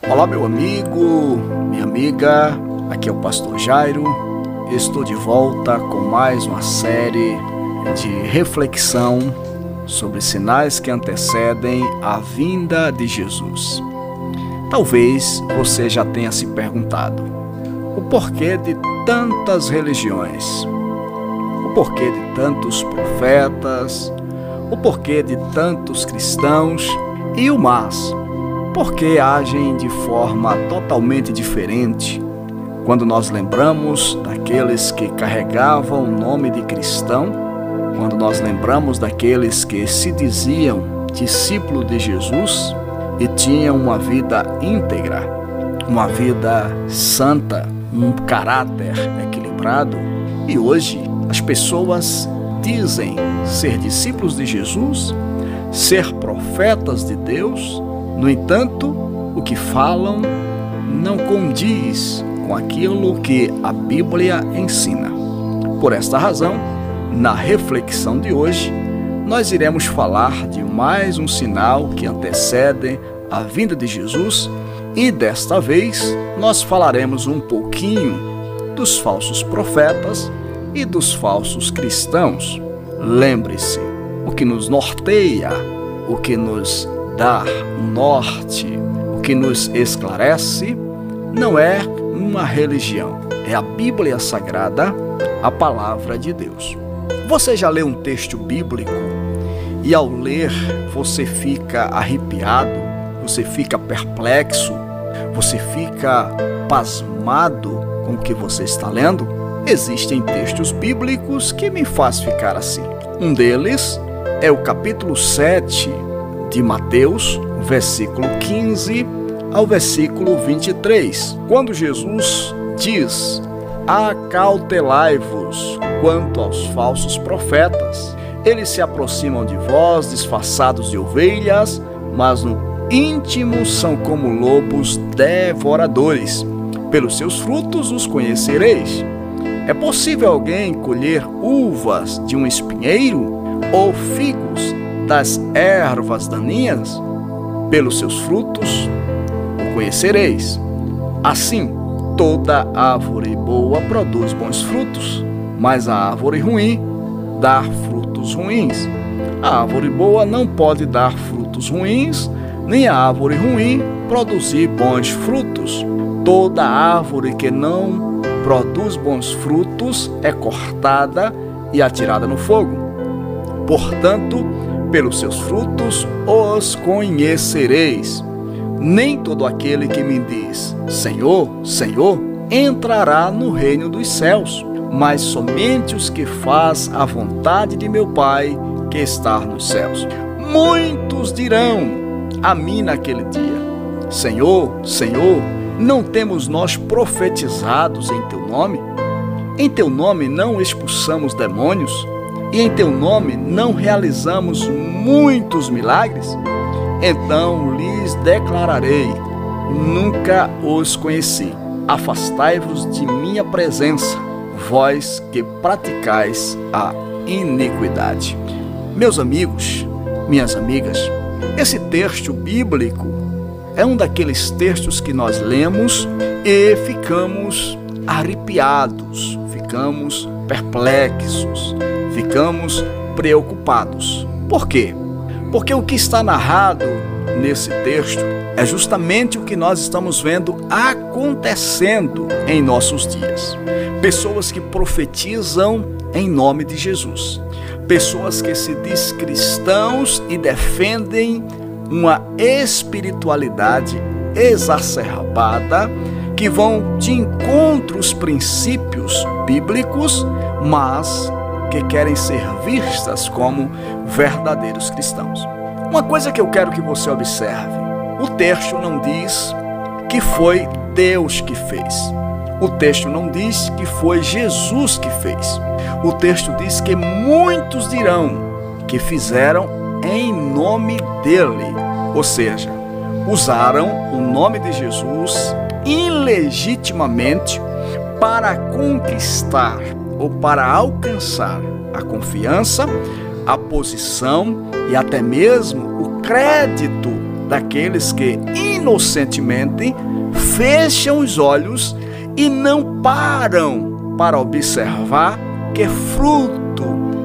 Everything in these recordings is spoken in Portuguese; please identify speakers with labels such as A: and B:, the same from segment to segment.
A: Olá, meu amigo, minha amiga, aqui é o Pastor Jairo. Estou de volta com mais uma série de reflexão sobre sinais que antecedem a vinda de Jesus. Talvez você já tenha se perguntado o porquê de tantas religiões, o porquê de tantos profetas, o porquê de tantos cristãos e o mais. Porque agem de forma totalmente diferente quando nós lembramos daqueles que carregavam o nome de cristão, quando nós lembramos daqueles que se diziam discípulos de Jesus e tinham uma vida íntegra, uma vida santa, um caráter equilibrado. E hoje as pessoas dizem ser discípulos de Jesus, ser profetas de Deus. No entanto, o que falam não condiz com aquilo que a Bíblia ensina. Por esta razão, na reflexão de hoje, nós iremos falar de mais um sinal que antecede a vinda de Jesus e desta vez nós falaremos um pouquinho dos falsos profetas e dos falsos cristãos. Lembre-se, o que nos norteia, o que nos dá um norte, o que nos esclarece, não é uma religião, é a Bíblia Sagrada, a Palavra de Deus. Você já leu um texto bíblico e ao ler você fica arrepiado, você fica perplexo, você fica pasmado com o que você está lendo? Existem textos bíblicos que me fazem ficar assim. Um deles é o capítulo 7 de Mateus, versículo 15 ao versículo 23, quando Jesus diz: acautelai-vos quanto aos falsos profetas. Eles se aproximam de vós disfarçados de ovelhas, mas no íntimo são como lobos devoradores. Pelos seus frutos os conhecereis. É possível alguém colher uvas de um espinheiro ou figos das ervas daninhas? Pelos seus frutos o conhecereis. Assim, toda árvore boa produz bons frutos, mas a árvore ruim dá frutos ruins. A árvore boa não pode dar frutos ruins, nem a árvore ruim produzir bons frutos. Toda árvore que não produz bons frutos é cortada e atirada no fogo. Portanto, pelos seus frutos os conhecereis. Nem todo aquele que me diz Senhor, Senhor, entrará no reino dos céus, mas somente os que fazem a vontade de meu Pai que está nos céus. Muitos dirão a mim naquele dia: Senhor, Senhor, não temos nós profetizados em teu nome? Em teu nome não expulsamos demônios? E em teu nome não realizamos muitos milagres? Então lhes declararei: nunca os conheci. Afastai-vos de minha presença, vós que praticais a iniquidade. Meus amigos, minhas amigas, esse texto bíblico é um daqueles textos que nós lemos e ficamos arrepiados, ficamos perplexos, ficamos preocupados. Por quê? Porque o que está narrado nesse texto é justamente o que nós estamos vendo acontecendo em nossos dias. Pessoas que profetizam em nome de Jesus. Pessoas que se dizem cristãos e defendem uma espiritualidade exacerbada, que vão de encontro aos princípios bíblicos, mas que querem ser vistas como verdadeiros cristãos. Uma coisa que eu quero que você observe: o texto não diz que foi Deus que fez. O texto não diz que foi Jesus que fez. O texto diz que muitos dirão que fizeram em nome dele, ou seja, usaram o nome de Jesus ilegitimamente para conquistar ou para alcançar a confiança, a posição e até mesmo o crédito daqueles que inocentemente fecham os olhos e não param para observar que fruto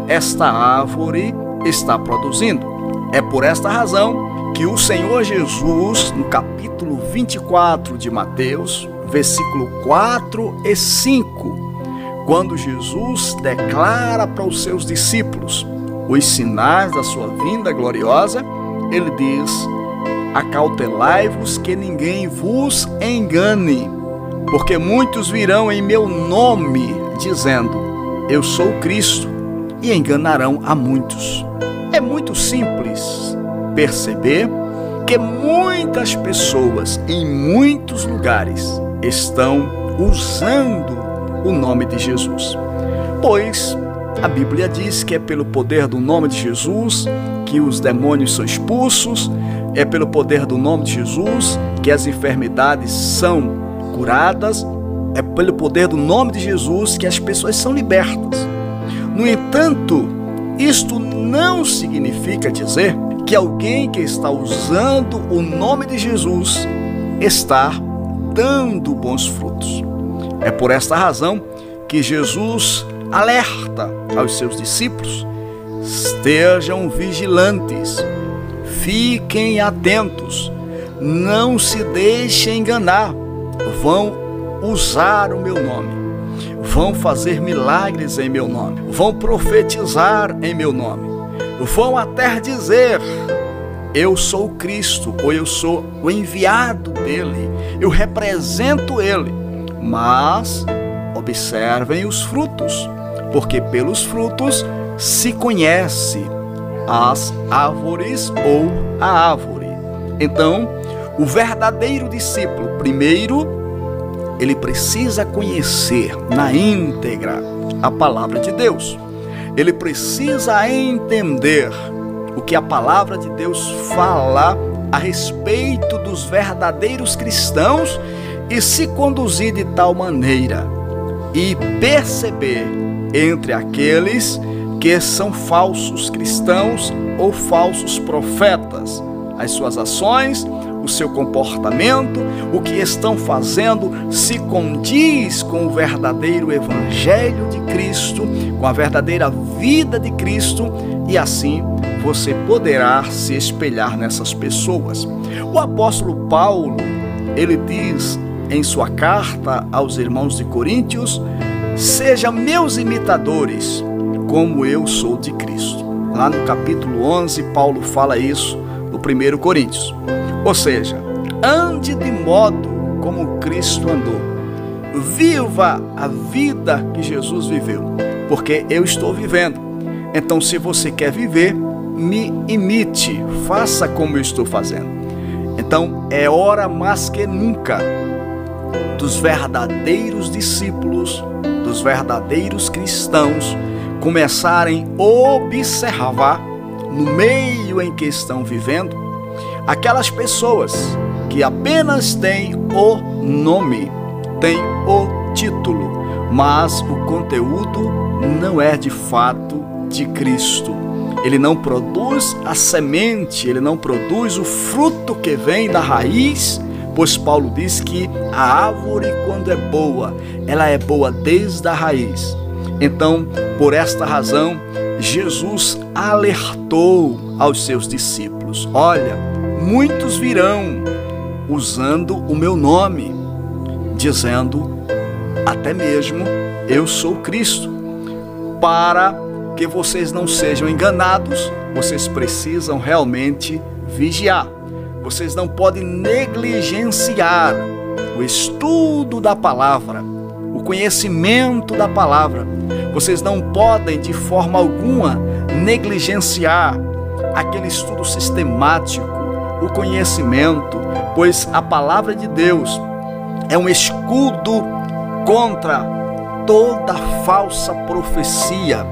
A: esta árvore está produzindo. É por esta razão que o Senhor Jesus, no capítulo 24 de Mateus, versículo 4 e 5, quando Jesus declara para os seus discípulos os sinais da sua vinda gloriosa, ele diz: acautelai-vos que ninguém vos engane, porque muitos virão em meu nome, dizendo, eu sou Cristo, e enganarão a muitos. É muito simples perceber que muitas pessoas em muitos lugares estão usando o nome de Jesus, pois a Bíblia diz que é pelo poder do nome de Jesus que os demônios são expulsos, é pelo poder do nome de Jesus que as enfermidades são curadas, é pelo poder do nome de Jesus que as pessoas são libertas. No entanto, isto não significa dizer que alguém que está usando o nome de Jesus está dando bons frutos. É por esta razão que Jesus alerta aos seus discípulos: estejam vigilantes, fiquem atentos, não se deixem enganar, vão usar o meu nome, vão fazer milagres em meu nome, vão profetizar em meu nome, vão até dizer, eu sou Cristo, ou eu sou o enviado dele, eu represento ele. Mas observem os frutos, porque pelos frutos se conhece as árvores ou a árvore. Então, o verdadeiro discípulo, primeiro, ele precisa conhecer na íntegra a palavra de Deus. Ele precisa entender o que a palavra de Deus fala a respeito dos verdadeiros cristãos e se conduzir de tal maneira e perceber entre aqueles que são falsos cristãos ou falsos profetas, as suas ações, o seu comportamento, o que estão fazendo se condiz com o verdadeiro evangelho de Cristo, com a verdadeira vida de Cristo, e assim você poderá se espelhar nessas pessoas. O apóstolo Paulo, ele diz em sua carta aos irmãos de Coríntios: sejam meus imitadores, como eu sou de Cristo. Lá no capítulo 11, Paulo fala isso no 1 Coríntios. Ou seja, ande de modo como Cristo andou. Viva a vida que Jesus viveu, porque eu estou vivendo. Então, se você quer viver, me imite, faça como eu estou fazendo. Então, é hora mais que nunca dos verdadeiros discípulos, dos verdadeiros cristãos, começarem a observar no meio em que estão vivendo aquelas pessoas que apenas têm o nome, têm o título, mas o conteúdo não é de fato de Cristo. Ele não produz a semente, ele não produz o fruto que vem da raiz, pois Paulo diz que a árvore, quando é boa, ela é boa desde a raiz. Então, por esta razão, Jesus alertou aos seus discípulos: olha, muitos virão usando o meu nome, dizendo até mesmo eu sou Cristo. Para que vocês não sejam enganados, vocês precisam realmente vigiar. Vocês não podem negligenciar o estudo da palavra, o conhecimento da palavra. Vocês não podem de forma alguma negligenciar aquele estudo sistemático, o conhecimento, pois a palavra de Deus é um escudo contra toda falsa profecia,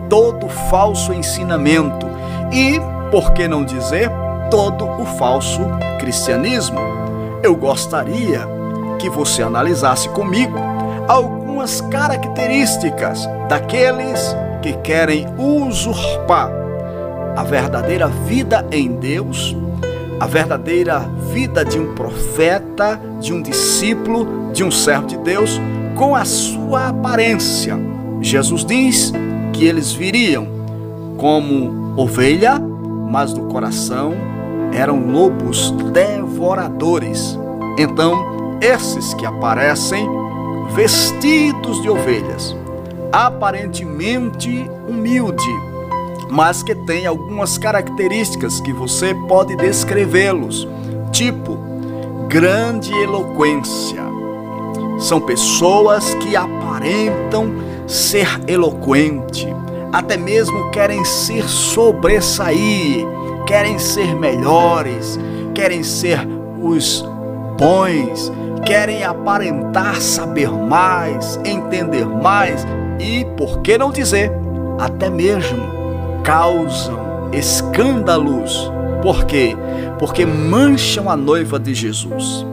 A: todo falso ensinamento e, por que não dizer, todo o falso cristianismo. Eu gostaria que você analisasse comigo algumas características daqueles que querem usurpar a verdadeira vida em Deus, a verdadeira vida de um profeta, de um discípulo, de um servo de Deus, com a sua aparência. Jesus diz que eles viriam como ovelha, mas no coração eram lobos devoradores. Então, esses que aparecem vestidos de ovelhas, aparentemente humilde, mas que tem algumas características que você pode descrevê-los, tipo grande eloquência. São pessoas que aparentam ser eloquente, até mesmo querem se sobressair, querem ser melhores, querem ser os bons, querem aparentar saber mais, entender mais e, por que não dizer, até mesmo causam escândalos. Por quê? Porque mancham a noiva de Jesus,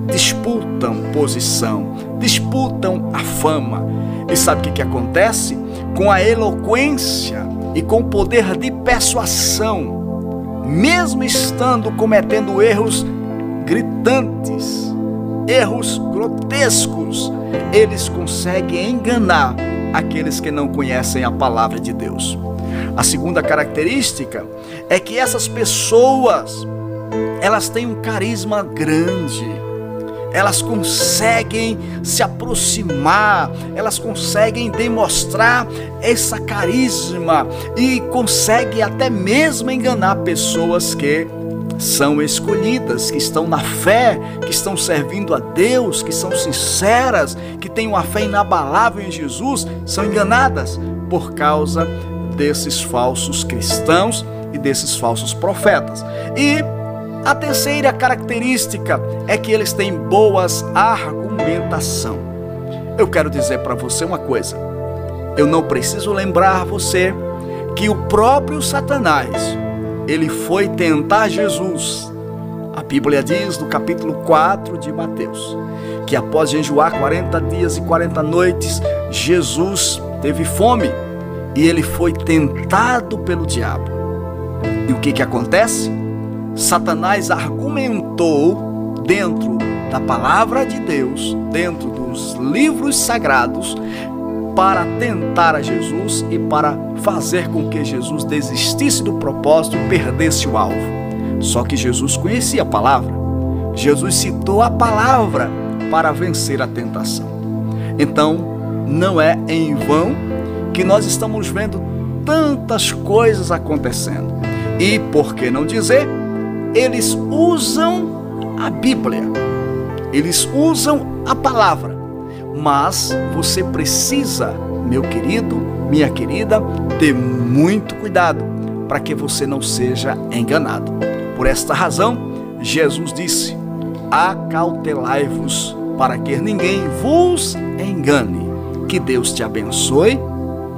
A: disputam posição, disputam a fama. E sabe o que acontece? Com a eloquência e com o poder de persuasão, mesmo estando cometendo erros gritantes, erros grotescos, eles conseguem enganar aqueles que não conhecem a palavra de Deus. A segunda característica é que essas pessoas, elas têm um carisma grande, elas conseguem se aproximar, elas conseguem demonstrar esse carisma e conseguem até mesmo enganar pessoas que são escolhidas, que estão na fé, que estão servindo a Deus, que são sinceras, que têm uma fé inabalável em Jesus, são enganadas por causa desses falsos cristãos e desses falsos profetas. E a terceira característica é que eles têm boas argumentação. Eu quero dizer para você uma coisa, eu não preciso lembrar você que o próprio Satanás, ele foi tentar Jesus. A Bíblia diz no capítulo 4 de Mateus, que após jejuar 40 dias e 40 noites, Jesus teve fome e ele foi tentado pelo diabo. E o que acontece? Satanás argumentou dentro da palavra de Deus, dentro dos livros sagrados, para tentar a Jesus e para fazer com que Jesus desistisse do propósito e perdesse o alvo. Só que Jesus conhecia a palavra. Jesus citou a palavra para vencer a tentação. Então, não é em vão que nós estamos vendo tantas coisas acontecendo. E, por que não dizer, eles usam a Bíblia, eles usam a palavra, mas você precisa, meu querido, minha querida, ter muito cuidado para que você não seja enganado. Por esta razão, Jesus disse: acautelai-vos para que ninguém vos engane. Que Deus te abençoe,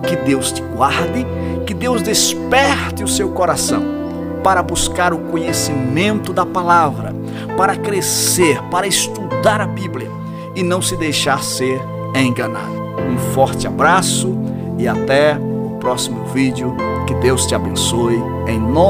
A: que Deus te guarde, que Deus desperte o seu coração para buscar o conhecimento da palavra, para crescer, para estudar a Bíblia e não se deixar ser enganado. Um forte abraço e até o próximo vídeo. Que Deus te abençoe em nome